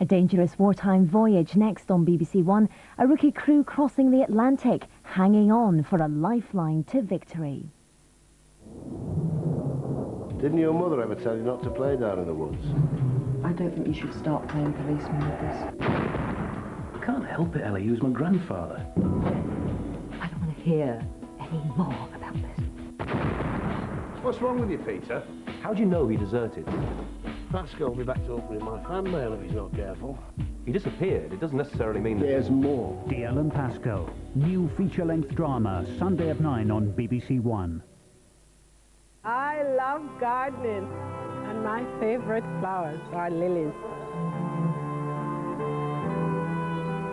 A dangerous wartime voyage next on BBC One. A rookie crew crossing the Atlantic, hanging on for a lifeline to victory. Didn't your mother ever tell you not to play down in the woods? I don't think you should start playing policeman with this. I can't help it, Ellie. He was my grandfather. I don't want to hear any more about this. What's wrong with you, Peter? How do you know he deserted? Pascoe will be back to opening my fan mail if he's not careful. He disappeared. It doesn't necessarily mean that... There's more. Dalziel and Pascoe. New feature-length drama, Sunday at 9 on BBC One. I love gardening, and my favorite flowers are lilies.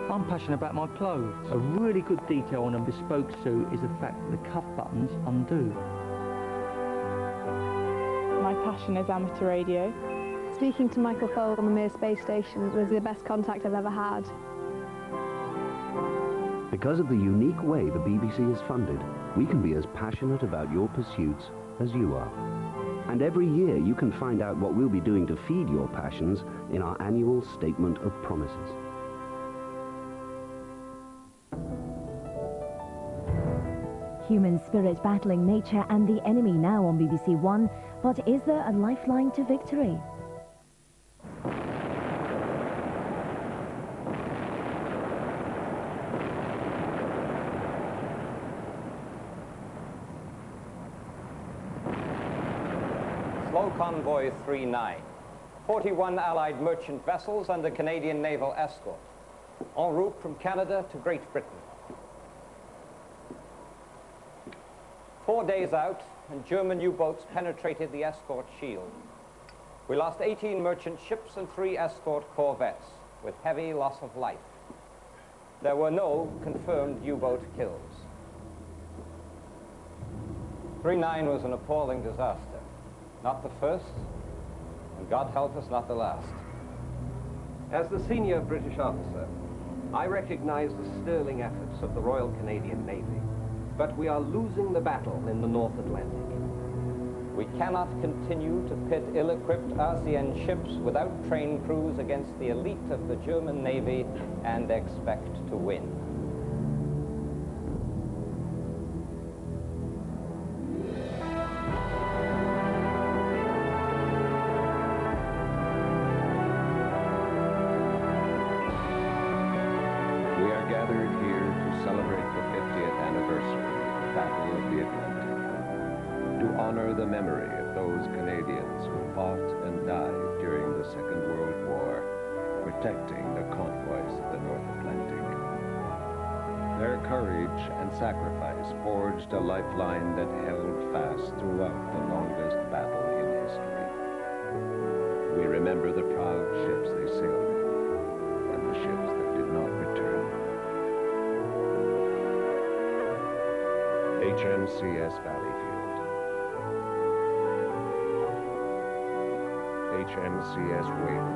I'm passionate about my clothes. A really good detail on a bespoke suit is the fact that the cuff buttons undo. My passion is amateur radio. Speaking to Michael Foale on the Mir space station was the best contact I've ever had. Because of the unique way the BBC is funded, we can be as passionate about your pursuits as you are. And every year you can find out what we'll be doing to feed your passions in our annual Statement of Promises. Human spirit battling nature and the enemy now on BBC One. But is there a lifeline to victory? Slow Convoy 39. 41 Allied merchant vessels under Canadian naval escort, en route from Canada to Great Britain. 4 days out, and German U-boats penetrated the escort shield. We lost 18 merchant ships and 3 escort corvettes, with heavy loss of life. There were no confirmed U-boat kills. 39 was an appalling disaster. Not the first, and God help us, not the last. As the senior British officer, I recognize the sterling efforts of the Royal Canadian Navy, but we are losing the battle in the North Atlantic. We cannot continue to pit ill-equipped ASEAN ships without trained crews against the elite of the German Navy and expect to win. We are gathered here to celebrate the 50th anniversary of the Battle of the Atlantic, to honor the memory of those Canadians who fought and died during the Second World War, protecting the convoys of the North Atlantic. Their courage and sacrifice forged a lifeline that held fast throughout the longest battle in history. We remember the proud ships they sailed in, and the ships that did not return. HMCS Valleyfield, HMCS Wing,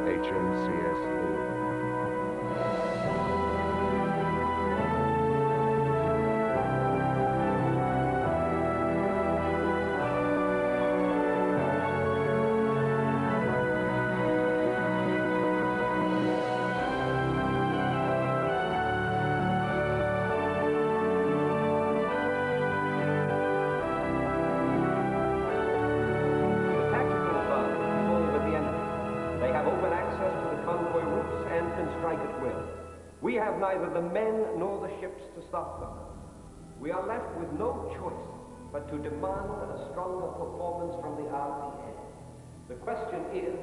HMCS Loon. We have neither the men nor the ships to stop them. We are left with no choice but to demand a stronger performance from the RCN. The question is,